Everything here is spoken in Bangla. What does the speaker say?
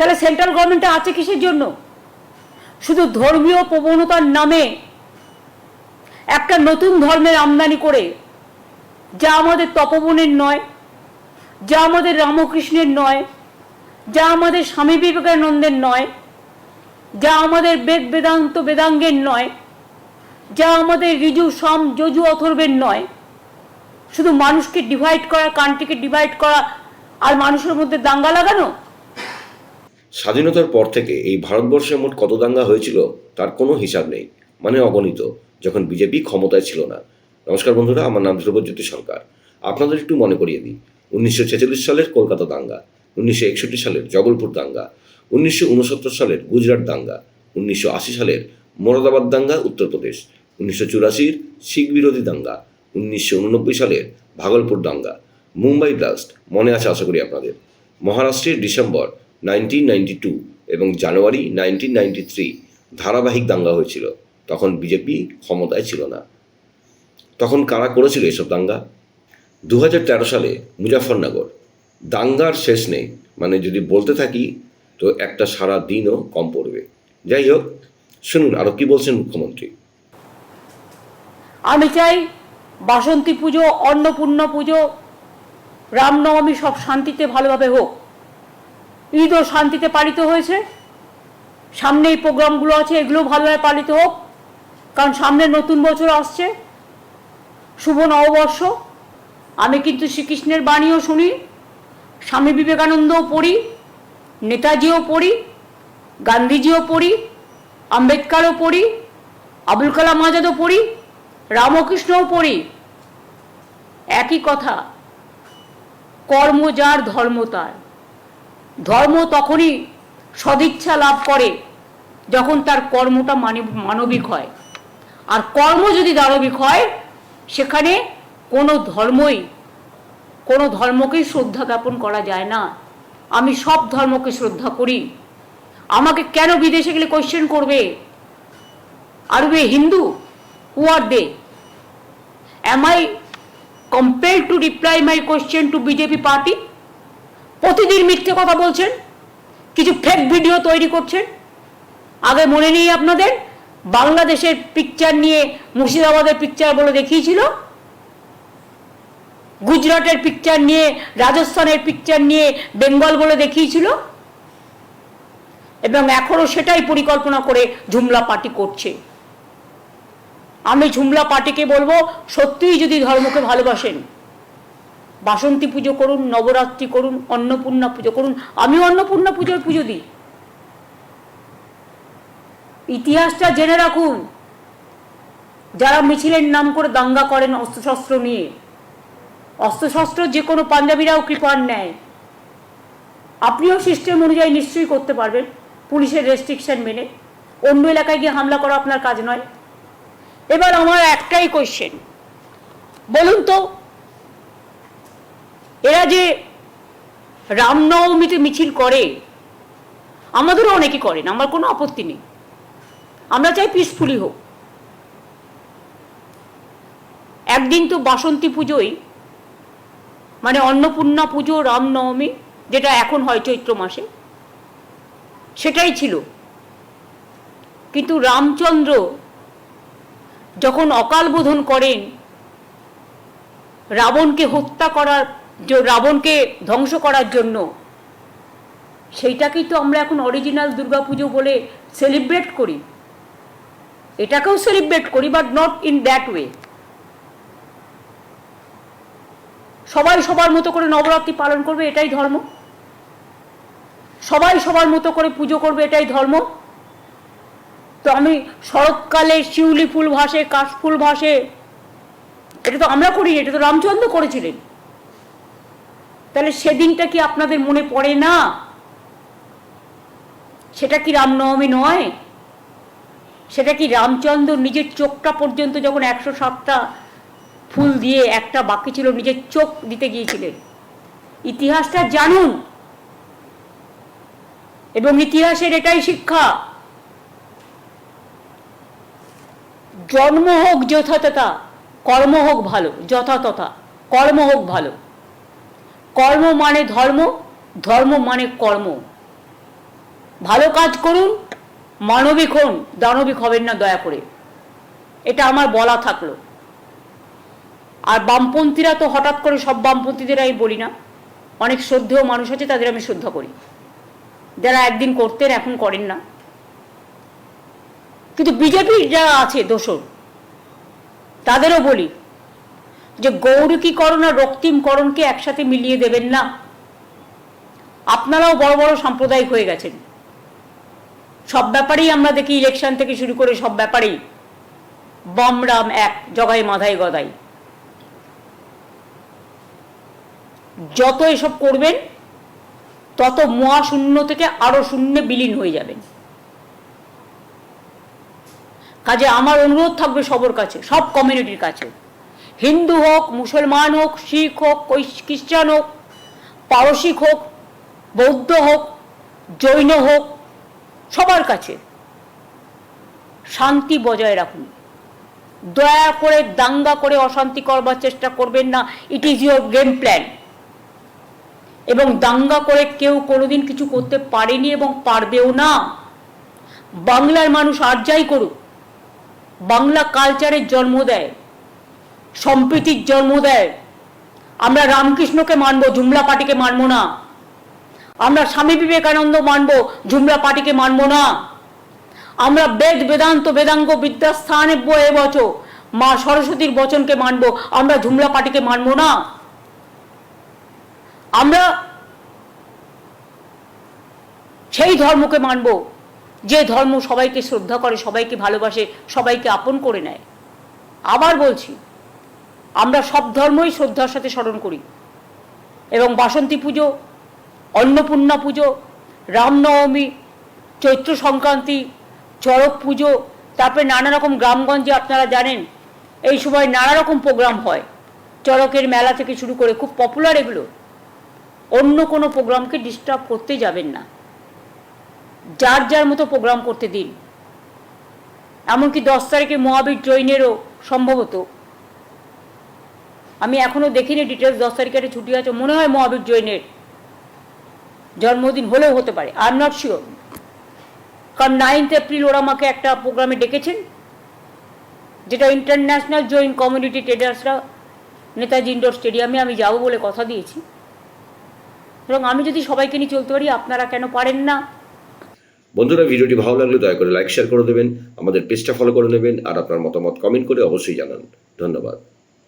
তাহলে সেন্ট্রাল গভর্নমেন্টে আছে কিসের জন্য? শুধু ধর্মীয় প্রবণতার নামে একটা নতুন ধর্মের আমদানি করে, যা আমাদের তপবনের নয়, যা আমাদের রামকৃষ্ণের নয়, যা আমাদের স্বামী বিবেকানন্দের নয়, যা আমাদের বেদ বেদান্ত বেদাঙ্গের নয়, যা আমাদের ঋজু সম যজু অথর্বের নয়। শুধু মানুষকে ডিভাইড করা, কান্ট্রিকে ডিভাইড করা, আর মানুষের মধ্যে দাঙ্গা লাগানো। স্বাধীনতার পর থেকে এই ভারতবর্ষে মোট কত দাঙ্গা হয়েছিল তার কোনো হিসাব নেই, মানে অগণিত, যখন বিজেপি ক্ষমতায় ছিল না। নমস্কার বন্ধুরা, আমার নাম ধ্রুবজ্যোতি সরকার। আপনাদের একটু মনে করিয়ে দিই, 1946 সালের কলকাতা দাঙ্গা, 1961 সালের জবলপুর দাঙ্গা, 1969 সালের গুজরাট দাঙ্গা, 1980 সালের মোরাদাবাদ দাঙ্গা উত্তরপ্রদেশ, 1984 শিখ বিরোধী দাঙ্গা, 1989 সালের ভাগলপুর দাঙ্গা, মুম্বাই ব্লাস্ট মনে আছে আশা করি আপনাদের, মহারাষ্ট্রের ডিসেম্বর 1992 এবং জানুয়ারি 1993 ধারাবাহিক দাঙ্গা হয়েছিল। তখন বিজেপি ক্ষমতায় ছিল না। তখন কারা করেছিল এসব দাঙ্গা? 2013 সালে মুজাফফরনগর দাঙ্গার শেষ নেই, মানে যদি বলতে থাকি তো একটা সারা দিনও কম পড়বে। যাই হোক, শুনুন আরো কি বলছেন মুখ্যমন্ত্রী। আমি চাই বাসন্তী পুজো, অন্নপূর্ণা পুজো, রামনবমী সব শান্তিতে ভালোভাবে হোক। ঈদও শান্তিতে পালিত হয়েছে, সামনে এই প্রোগ্রামগুলো আছে, এগুলো ভালোভাবে পালিত হোক, কারণ সামনে নতুন বছর আসছে, শুভ নববর্ষ। আমি কিন্তু শ্রীকৃষ্ণের বাণীও শুনি, স্বামী বিবেকানন্দও পড়ি, নেতাজিও পড়ি, গান্ধীজিও পড়ি, আম্বেদকারও পড়ি, আবুল কালাম আজাদও পড়ি, রামকৃষ্ণও পড়ি। একই কথা, কর্ম যার ধর্ম তার। ধর্ম তখনই সদিচ্ছা লাভ করে যখন তার কর্মটা মানবিক হয়, আর কর্ম যদি দানবিক হয় সেখানে কোনো ধর্মকেই শ্রদ্ধা জ্ঞাপন করা যায় না। আমি সব ধর্মকে শ্রদ্ধা করি। আমাকে কেন বিদেশে গেলে কোয়েশ্চেন করবে, আর বে হিন্দু? হু আর দে? Am I compelled to reply my question to BJP party? প্রতিদিন মিথ্যে কথা বলছেন, কিছু ফেক ভিডিও তৈরি করছেন। আগে মনে নেই আপনাদের, বাংলাদেশের পিকচার নিয়ে মুর্শিদাবাদের পিকচার বলে দেখিয়েছিল, গুজরাটের পিকচার নিয়ে, রাজস্থানের পিকচার নিয়ে বেঙ্গল বলে দেখিয়েছিল, এবং এখনো সেটাই পরিকল্পনা করে ঝুমলা পার্টি করছে। আমি ঝুমলা পার্টিকে বলবো, সত্যিই যদি ধর্মকে ভালোবাসেন, বাসন্তী পুজো করুন, নবরাত্রি করুন, অন্নপূর্ণা পুজো করুন। আমিও অন্নপূর্ণা পুজোর পুজো দিই। ইতিহাসটা জেনে রাখুন। যারা মিছিলের নাম করে দাঙ্গা করেন অস্ত্রশস্ত্র নিয়ে, অস্ত্রশস্ত্র যে কোনো পাঞ্জাবিরাও কৃপার নেয়। আপনিও সিস্টেম অনুযায়ী নিশ্চয়ই করতে পারবেন, পুলিশের রেস্ট্রিকশন মেনে। অন্য এলাকায় গিয়ে হামলা করা আপনার কাজ নয়। এবার আমার একটাই কোয়েশ্চেন, বলুন তো, এরা যে রামনবমীতে মিছিল করে, আমাদেরও অনেকে করেন, আমার কোনো আপত্তি নেই, আমরা চাই পিসফুলি হোক। একদিন তো বাসন্তী পুজোই, মানে অন্নপূর্ণা পুজো, রামনবমী, যেটা এখন হয় চৈত্র মাসে, সেটাই ছিল। কিন্তু রামচন্দ্র যখন অকাল বোধন করেন, রাবণকে ধ্বংস করার জন্য, সেইটাকেই তো আমরা এখন অরিজিনাল দুর্গাপুজো বলে সেলিব্রেট করি। এটাকেও সেলিব্রেট করি, but not in that way. সবাই সবার মতো করে নবরাত্রি পালন করবে, এটাই ধর্ম। সবাই সবার মতো করে পুজো করবে, এটাই ধর্ম। তো আমি শরৎকালে শিউলি ফুল ভাসে, কাশফুল ভাসে, এটা তো আমরা করি, এটা তো রামচন্দ্র করেছিলেন। তাহলে সেদিনটা কি আপনাদের মনে পড়ে না? সেটা কি রামনবমী নয়? সেটা কি রামচন্দ্র নিজের চোখটা পর্যন্ত যখন 107টা ফুল দিয়ে একটা বাকি ছিল, নিজের চোখ দিতে গিয়েছিলেন? ইতিহাসটা জানুন, এবং ইতিহাসের এটাই শিক্ষা, জন্ম হোক যথাতথা, কর্ম হোক ভালো। যথাতথা কর্ম হোক ভালো। কর্ম মানে ধর্ম, ধর্ম মানে কর্ম। ভালো কাজ করুন, মানবিক হন, দানবিক হবেন না দয়া করে, এটা আমার বলা থাকলো। আর বামপন্থীরা তো হঠাৎ করে সব বামপন্থীদের আমি বলি না, অনেক শ্রদ্ধেয় মানুষ আছে, তাদের আমি শ্রদ্ধা করি, যারা একদিন করতেন এখন করেন না। কিন্তু বিজেপির যারা আছে দোসর, তাদেরও বলি যে গৌরকীকরণ আর রক্তিমকরণকে একসাথে মিলিয়ে দেবেন না। আপনারাও বড় বড় সাম্প্রদায়িক হয়ে গেছেন, সব ব্যাপারেই আমরা দেখি, ইলেকশন থেকে শুরু করে সব ব্যাপারেই বাম রাম এক, জগাই মাধাই গদাই। যত এসব করবেন তত মহাশূন্য থেকে আরো শূন্যে বিলীন হয়ে যাবেন। কাজে আমার অনুরোধ থাকবে সবার কাছে, সব কমিউনিটির কাছে, হিন্দু হোক, মুসলমান হোক, শিখ হোক, খ্রিস্টান হোক, পারসিক হোক, বৌদ্ধ হোক, জৈন হোক, সবার কাছে শান্তি বজায় রাখুন। দয়া করে দাঙ্গা করে অশান্তি করবার চেষ্টা করবেন না। It is your game plan. এবং দাঙ্গা করে কেউ কোনোদিন কিছু করতে পারেনি এবং পারবেও না। বাংলার মানুষ আর যাই করুক, বাংলা কালচারের জন্ম দেয়, সম্প্রীতির জন্ম দেয়। আমরা রামকৃষ্ণকে মানবো, জুমলা পার্টিকে মানবো না। আমরা স্বামী বিবেকানন্দ মানবো, জুমলা পার্টিকে মানবো না। আমরা বেদ বেদান্ত বেদাঙ্গ বিদ্যাস্থানে বয়ে বচো মা সরস্বতীর বচনকে মানবো, আমরা জুমলা পার্টিকে মানবো না। আমরা সেই ধর্মকে মানব যে ধর্ম সবাইকে শ্রদ্ধা করে, সবাইকে ভালোবাসে, সবাইকে আপন করে নেয়। আবার বলছি, আমরা সব ধর্মই শ্রদ্ধার সাথে স্মরণ করি এবং বাসন্তী পুজো, অন্নপূর্ণা পুজো, রামনবমী, চৈত্র সংক্রান্তি, চড়ক পুজো, তারপরে নানা রকম গ্রামগঞ্জে আপনারা জানেন এই সময় নানা রকম প্রোগ্রাম হয়, চড়কের মেলা থেকে শুরু করে, খুব পপুলার এগুলো। অন্য কোনো প্রোগ্রামকে ডিস্টার্ব করতে যাবেন না, যার যার মতো প্রোগ্রাম করতে দিন। এমনকি 10 তারিখে মহাবীর জৈনেরও সম্ভবত, আমি এখনো দেখিনি ডিটেলস, 10 তারিখে একটা ছুটি আছে মনে হয়, মহাবীর জৈনের জন্মদিন হলেও হতে পারে, আই এম নট শিওর। কারণ 9 এপ্রিল ওরা আমাকে একটা প্রোগ্রামে ডেকেছেন, যেটা ইন্টারন্যাশনাল জৈন কমিউনিটি ট্রেডার্সরা নেতাজি ইন্ডোর স্টেডিয়ামে, আমি যাবো বলে কথা দিয়েছি। এবং আমি যদি সবাইকে নিয়ে চলতে পারি, আপনারা কেন পারেন না? বন্ধুরা, ভিডিওটি ভালো লাগলে দয়া করে লাইক শেয়ার করে দেবেন, আমাদের পেজটা ফলো করে নেবেন, আর আপনার মতামত কমেন্ট করে অবশ্যই জানান। ধন্যবাদ।